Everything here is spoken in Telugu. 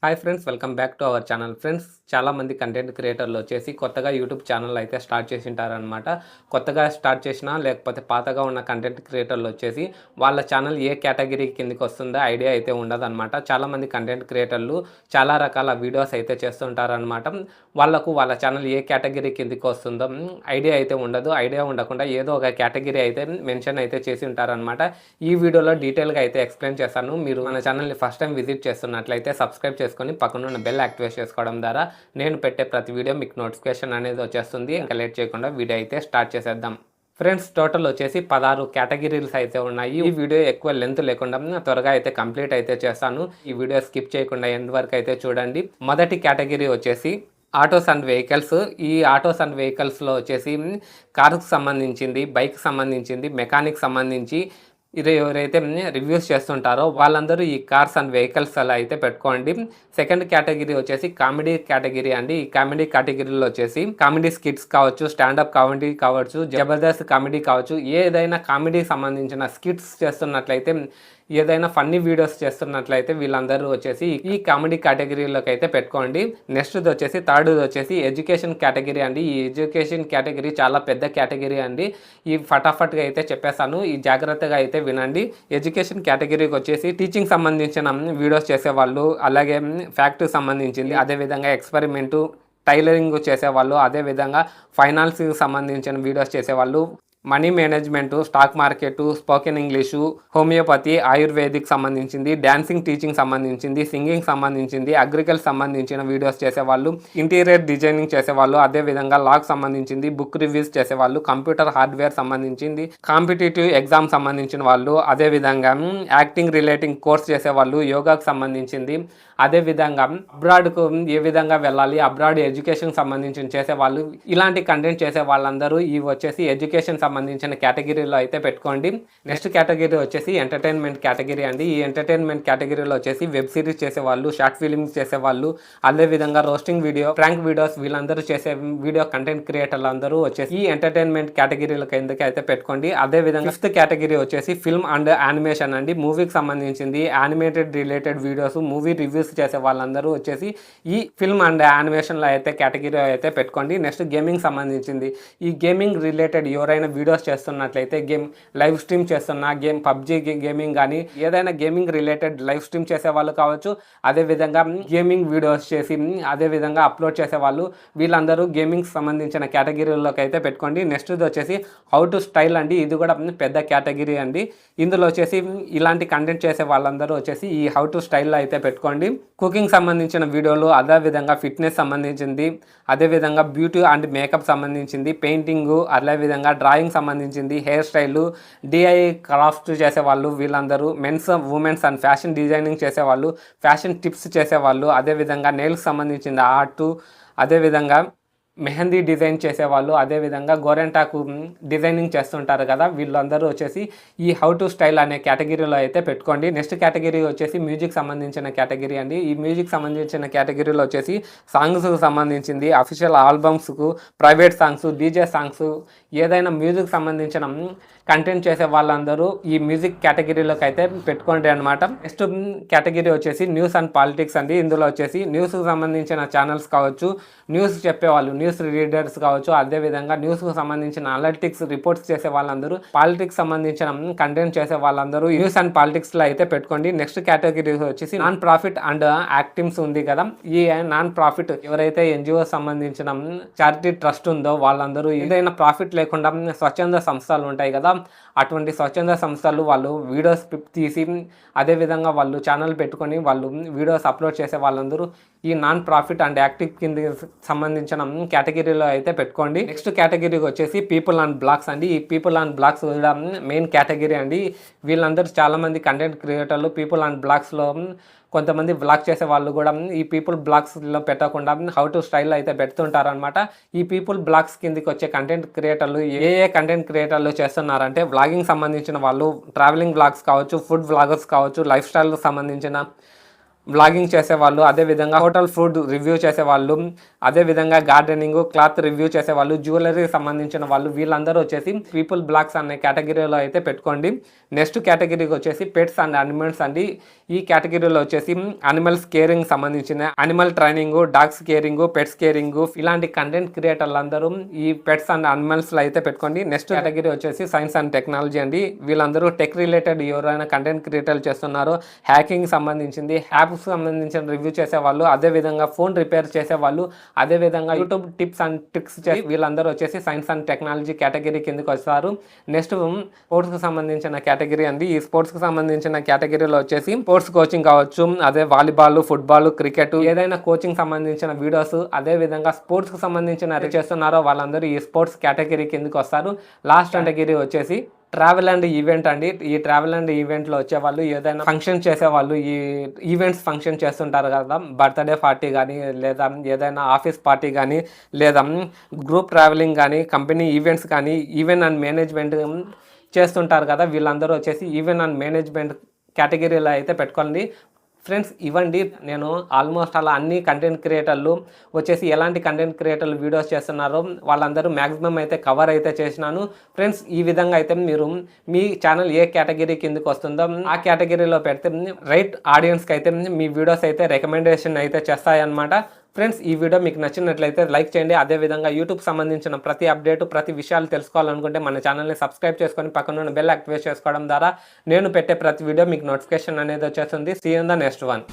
Hi friends, welcome back to our channel. Friends, చాలామంది కంటెంట్ క్రియేటర్లు వచ్చేసి కొత్తగా యూట్యూబ్ ఛానల్ అయితే స్టార్ట్ చేసి ఉంటారనమాట. కొత్తగా స్టార్ట్ చేసినా లేకపోతే పాతగా ఉన్న కంటెంట్ క్రియేటర్లు వచ్చేసి వాళ్ళ ఛానల్ ఏ కేటగిరీ కిందకి వస్తుందో ఐడియా అయితే ఉండదన్నమాట. చాలామంది కంటెంట్ క్రియేటర్లు చాలా రకాల వీడియోస్ అయితే చేస్తుంటారనమాట. వాళ్ళ ఛానల్ ఏ కేటగిరీ కిందకి వస్తుందో ఐడియా అయితే ఉండదు. ఐడియా ఉండకుండా ఏదో ఒక కేటగిరీ అయితే మెన్షన్ అయితే చేసి ఉంటారనమాట. ఈ వీడియోలో డీటెయిల్గా అయితే ఎక్స్ప్లెయిన్ చేస్తాను. మీరు మన ఛానల్ని ఫస్ట్ టైం విజిట్ చేస్తున్నట్లయితే సబ్స్క్రైబ్ చేసుకొని పక్కన ఉన్న బెల్ యాక్టివేట్ చేసుకోవడం ద్వారా నేను పెట్టే ప్రతి వీడియో మీకు నోటిఫికేషన్ అనేది వచ్చేస్తుంది. ఇంకా లేట్ చేయకుండా వీడియో అయితే స్టార్ట్ చేసేద్దాం. ఫ్రెండ్స్, టోటల్ వచ్చేసి 16 కేటగిరీస్ అయితే ఉన్నాయి. ఈ వీడియో ఎక్కువ లెంత్ లేకుండా త్వరగా అయితే కంప్లీట్ అయితే చేస్తాను. ఈ వీడియో స్కిప్ చేయకుండా ఎండ్ వరకు అయితే చూడండి. మొదటి కేటగిరీ వచ్చేసి ఆటోస్ అండ్ వెహికల్స్. ఈ ఆటోస్ అండ్ వెహికల్స్లో వచ్చేసి కార్కి సంబంధించింది, బైక్ సంబంధించింది, మెకానిక్ సంబంధించి ఇది ఎవరైతే రివ్యూస్ చేస్తుంటారో వాళ్ళందరూ ఈ కార్స్ అండ్ వెహికల్స్ అలా అయితే పెట్టుకోండి. సెకండ్ కేటగిరీ వచ్చేసి కామెడీ కేటగిరీ అండి. ఈ కామెడీ కేటగిరీలో వచ్చేసి కామెడీ స్కిట్స్ కావచ్చు, స్టాండప్ కామెడీ కావచ్చు, జబర్దస్త్ కామెడీ కావచ్చు, ఏదైనా కామెడీకి సంబంధించిన స్కిట్స్ చేస్తున్నట్లయితే, ఏదైనా ఫన్నీ వీడియోస్ చేస్తున్నట్లయితే వీళ్ళందరూ వచ్చేసి ఈ కామెడీ కేటగిరీలోకి అయితే పెట్టుకోండి. నెక్స్ట్ వచ్చేసి థర్డ్ వచ్చేసి ఎడ్యుకేషన్ కేటగిరీ అండి. ఈ ఎడ్యుకేషన్ కేటగిరీ చాలా పెద్ద కేటగిరీ అండి. ఈ ఫటాఫట్గా అయితే చెప్పేస్తాను, ఈ జాగ్రత్తగా అయితే వినండి. ఎడ్యుకేషన్ కేటగిరీకి వచ్చేసి టీచింగ్ సంబంధించిన వీడియోస్ చేసేవాళ్ళు, అలాగే ఫ్యాక్ట్కి సంబంధించింది, అదేవిధంగా ఎక్స్పెరిమెంటు, టైలరింగ్ చేసేవాళ్ళు, అదేవిధంగా ఫైనాన్స్కి సంబంధించిన వీడియోస్ చేసేవాళ్ళు, money management, stock market, spoken English, homeopathy, ayurvedic సంబంధించింది, డాన్సింగ్ టీచింగ్ సంబంధించింది, సింగింగ్ సంబంధించింది, అగ్రికల్చర్ సంబంధించిన వీడియోస్ చేసేవాళ్ళు, ఇంటీరియర్ డిజైనింగ్ చేసేవాళ్ళు, అదేవిధంగా లాగ్ సంబంధించింది, బుక్ రివ్యూస్ చేసేవాళ్ళు, కంప్యూటర్ హార్డ్వేర్ సంబంధించింది, కాంపిటేటివ్ ఎగ్జామ్ సంబంధించిన వాళ్ళు, అదేవిధంగా యాక్టింగ్ రిలేటింగ్ కోర్స్ చేసేవాళ్ళు, యోగాకు సంబంధించింది, అదేవిధంగా అబ్రాడ్కు ఏ విధంగా వెళ్ళాలి, అబ్రాడ్ ఎడ్యుకేషన్ సంబంధించిన చేసేవాళ్ళు, ఇలాంటి కంటెంట్ చేసే వాళ్ళందరూ ఇవి వచ్చేసి ఎడ్యుకేషన్ సంబంధించిన కేటగిరీలో అయితే పెట్టుకోండి. నెక్స్ట్ కేటగిరీ వచ్చేసి ఎంటర్టైన్మెంట్ కేటగిరీ అండి. ఈ ఎంటర్టైన్మెంట్ కేటగిరీలో వచ్చేసి వెబ్ సిరీస్ చేసేవాళ్ళు, షార్ట్ ఫిలిమ్స్ చేసేవాళ్ళు, అదేవిధంగా రోస్టింగ్ వీడియో, ప్రాంక్ వీడియోస్, వీళ్ళందరూ చేసే వీడియో కంటెంట్ క్రియేటర్లు అందరూ వచ్చేసి ఈ ఎంటర్టైన్మెంట్ కేటగిరీలో కిందకి అయితే పెట్టుకోండి. అదేవిధంగా ఫిఫ్త్ కేటగిరీ వచ్చేసి ఫిల్మ్ అండ్ యానిమేషన్ అండి. మూవీకి సంబంధించింది, animated related videos, movie reviews చేసే వాళ్ళందరూ వచ్చేసి ఈ ఫిల్మ్ అండ్ యానిమేషన్లో అయితే కేటగిరీ అయితే పెట్టుకోండి. నెక్స్ట్ గేమింగ్ సంబంధించింది. ఈ గేమింగ్ రిలేటెడ్ ఎవరైనా వీడియోస్ చేస్తున్నట్లయితే, గేమ్ లైవ్ స్ట్రీమ్ చేస్తున్న పబ్జీ గేమింగ్ కానీ ఏదైనా గేమింగ్ రిలేటెడ్ లైవ్ స్ట్రీమ్ చేసే వాళ్ళు కావచ్చు, అదేవిధంగా గేమింగ్ వీడియోస్ చేసి అదేవిధంగా అప్లోడ్ చేసే వాళ్ళు, వీళ్ళందరూ గేమింగ్ సంబంధించిన కేటగిరీలోకి అయితే పెట్టుకోండి. నెక్స్ట్ వచ్చేసి హౌ టు స్టైల్ అండి. ఇది కూడా పెద్ద కేటగిరీ అండి. ఇందులో వచ్చేసి ఇలాంటి కంటెంట్ చేసే వాళ్ళందరూ వచ్చేసి ఈ హౌ టు స్టైల్లో అయితే పెట్టుకోండి. కుకింగ్ సంబంధించిన వీడియోలు, అదేవిధంగా ఫిట్నెస్ సంబంధించింది, అదేవిధంగా బ్యూటీ అండ్ మేకప్ సంబంధించింది, పెయింటింగు, అదేవిధంగా డ్రాయింగ్ సంబంధించింది, హెయిర్ స్టైలు, డిఐ క్రాఫ్ట్ చేసేవాళ్ళు, వీళ్ళందరూ men's, women's and fashion designing చేసేవాళ్ళు, ఫ్యాషన్ టిప్స్ చేసేవాళ్ళు, అదేవిధంగా నెయిల్స్ సంబంధించింది ఆర్టు, అదేవిధంగా మెహందీ డిజైన్ చేసేవాళ్ళు, అదేవిధంగా గోరెంటాకు డిజైనింగ్ చేస్తుంటారు కదా, వీళ్ళందరూ వచ్చేసి ఈ హౌ టు స్టైల్ అనే కేటగిరీలో అయితే పెట్టుకోండి. నెక్స్ట్ కేటగిరీ వచ్చేసి మ్యూజిక్ సంబంధించిన కేటగిరీ అండి. ఈ మ్యూజిక్ సంబంధించిన కేటగిరీలో వచ్చేసి సాంగ్స్కు సంబంధించింది, అఫీషియల్ ఆల్బమ్స్కు, ప్రైవేట్ సాంగ్స్, డీజే సాంగ్స్, ఏదైనా మ్యూజిక్ సంబంధించిన కంటెంట్ చేసే వాళ్ళందరూ ఈ మ్యూజిక్ కేటగిరీలోకి అయితే పెట్టుకోండి అనమాట. నెక్స్ట్ కేటగిరీ వచ్చేసి న్యూస్ అండ్ పాలిటిక్స్ అండి. ఇందులో వచ్చేసి న్యూస్కి సంబంధించిన ఛానల్స్ కావచ్చు, న్యూస్ చెప్పేవాళ్ళు, న్యూస్ రీడర్స్ కావచ్చు, అదేవిధంగా న్యూస్కు సంబంధించిన అనలిటిక్స్ రిపోర్ట్స్ చేసే వాళ్ళందరూ, పాలిటిక్స్ సంబంధించిన కంటెంట్ చేసే వాళ్ళందరూ న్యూస్ అండ్ పాలిటిక్స్లో అయితే పెట్టుకోండి. నెక్స్ట్ కేటగిరీ వచ్చేసి నాన్ ప్రాఫిట్ అండ్ యాక్టివ్స్ ఉంది కదా, ఈ నాన్ ప్రాఫిట్ ఎవరైతే ఎన్జిఓ సంబంధించిన చారిటీ ట్రస్ట్ ఉందో వాళ్ళందరూ, ఏదైనా ప్రాఫిట్ లేకుండా స్వచ్ఛంద సంస్థలు ఉంటాయి కదా, అటువంటి స్వచ్ఛంద సంస్థలు వాళ్ళు వీడియోస్ తీసి అదేవిధంగా వాళ్ళు ఛానల్ పెట్టుకొని వాళ్ళు వీడియోస్ అప్లోడ్ చేసే వాళ్ళందరూ ఈ నాన్ ప్రాఫిట్ అండ్ యాక్టివ్ కింద సంబంధించిన కేటగిరీలో అయితే పెట్టుకోండి. నెక్స్ట్ కేటగిరీ వచ్చేసి పీపుల్ అండ్ బ్లాగ్స్ అండి. ఈ పీపుల్ అండ్ బ్లాగ్స్ కూడా మెయిన్ కేటగిరీ అండి. వీళ్ళందరూ చాలామంది కంటెంట్ క్రియేటర్లు పీపుల్ అండ్ బ్లాగ్స్లో, కొంతమంది బ్లాగ్ చేసే వాళ్ళు కూడా ఈ పీపుల్ బ్లాగ్స్లో పెట్టకుండా హౌ టు స్టైల్ అయితే పెడుతుంటారు అనమాట. ఈ పీపుల్ బ్లాగ్స్ కిందకి వచ్చే కంటెంట్ క్రియేటర్లు ఏ కంటెంట్ క్రియేటర్లు చేస్తున్నారంటే, వ్లాగింగ్ సంబంధించిన వాళ్ళు, ట్రావెలింగ్ బ్లాగ్స్ కావచ్చు, ఫుడ్ వ్లాగర్స్ కావచ్చు, లైఫ్ స్టైల్కి సంబంధించిన వ్లాగింగ్ చేసేవాళ్ళు, అదేవిధంగా హోటల్ ఫుడ్ రివ్యూ చేసేవాళ్ళు, అదేవిధంగా గార్డెనింగ్, క్లాత్ రివ్యూ చేసేవాళ్ళు, జ్యువెలరీకి సంబంధించిన వాళ్ళు, వీళ్ళందరూ వచ్చేసి పీపుల్ బ్లాగ్స్ అనే కేటగిరీలో అయితే పెట్టుకోండి. నెక్స్ట్ కేటగిరీకి వచ్చేసి పెట్స్ అండ్ అనిమల్స్ అండి. ఈ కేటగిరీలో వచ్చేసి అనిమల్స్ కేరింగ్ సంబంధించిన animal training, dogs caring, pets caring, ఇలాంటి కంటెంట్ క్రియేటర్లు అందరూ ఈ పెట్స్ అండ్ అనిమల్స్ లో అయితే పెట్టుకోండి. నెక్స్ట్ కేటగిరీ వచ్చేసి సైన్స్ అండ్ టెక్నాలజీ అండి. వీళ్ళందరూ టెక్ రిలేటెడ్ ఎవరైనా కంటెంట్ క్రియేటర్లు చేస్తున్నారు, హ్యాకింగ్ సంబంధించింది, యాప్స్ సంబంధించిన రివ్యూ చేసేవాళ్ళు, అదేవిధంగా ఫోన్ రిపేర్ చేసేవాళ్ళు, అదేవిధంగా యూట్యూబ్ టిప్స్ అండ్ ట్రిక్స్ చేసి వీళ్ళందరూ వచ్చేసి సైన్స్ అండ్ టెక్నాలజీ కేటగిరీ కిందకి వస్తారు. నెక్స్ట్ స్పోర్ట్స్కి సంబంధించిన కేటగిరీ అండి. ఈ స్పోర్ట్స్కి సంబంధించిన కేటగిరీలో వచ్చేసి స్పోర్ట్స్ కోచింగ్ కావచ్చు, అదే వాలీబాల్, ఫుట్బాల్, క్రికెట్, ఏదైనా కోచింగ్ సంబంధించిన వీడియోస్, అదేవిధంగా స్పోర్ట్స్కి సంబంధించిన చేస్తున్నారో వాళ్ళందరూ ఈ స్పోర్ట్స్ కేటగిరీ కిందకి వస్తారు. లాస్ట్ కేటగిరీ వచ్చేసి ట్రావెల్ అండ్ ఈవెంట్ అండి. ఈ ట్రావెల్ అండ్ ఈవెంట్లో వచ్చేవాళ్ళు, ఏదైనా ఫంక్షన్ చేసేవాళ్ళు, ఈ ఈవెంట్స్ ఫంక్షన్ చేస్తుంటారు కదా, బర్త్డే పార్టీ కానీ, లేదా ఏదైనా ఆఫీస్ పార్టీ కానీ, లేదా గ్రూప్ ట్రావెలింగ్ కానీ, కంపెనీ ఈవెంట్స్ కానీ, ఈవెంట్ అండ్ మేనేజ్మెంట్ చేస్తుంటారు కదా, వీళ్ళందరూ వచ్చేసి ఈవెంట్ అండ్ మేనేజ్మెంట్ కేటగిరీలో అయితే పెట్టుకోండి. ఫ్రెండ్స్, ఇవ్వండి నేను ఆల్మోస్ట్ అలా అన్ని కంటెంట్ క్రియేటర్లు వచ్చేసి ఎలాంటి కంటెంట్ క్రియేటర్లు వీడియోస్ చేస్తున్నారో వాళ్ళందరూ మ్యాక్సిమం అయితే కవర్ అయితే చేసినాను. ఫ్రెండ్స్, ఈ విధంగా అయితే మీరు మీ ఛానల్ ఏ కేటగిరీ కిందకి వస్తుందో ఆ కేటగిరీలో పెడితే రైట్ ఆడియన్స్కి అయితే మీ వీడియోస్ అయితే రికమెండేషన్ అయితే చేస్తాయన్నమాట. ఫ్రెండ్స్, ఈ వీడియో మీకు నచ్చినట్లయితే లైక్ చేయండి. అదేవిధంగా యూట్యూబ్ సంబంధించిన ప్రతి అప్డేట్, ప్రతి విషయాలు తెలుసుకోవాలనుకుంటే మన ఛానల్ని సబ్స్క్రైబ్ చేసుకొని పక్కన ఉన్న బెల్ యాక్టివేట్ చేసుకోవడం ద్వారా నేను పెట్టే ప్రతి వీడియో మీకు నోటిఫికేషన్ అనేది వచ్చేస్తుంది. See you in the next one.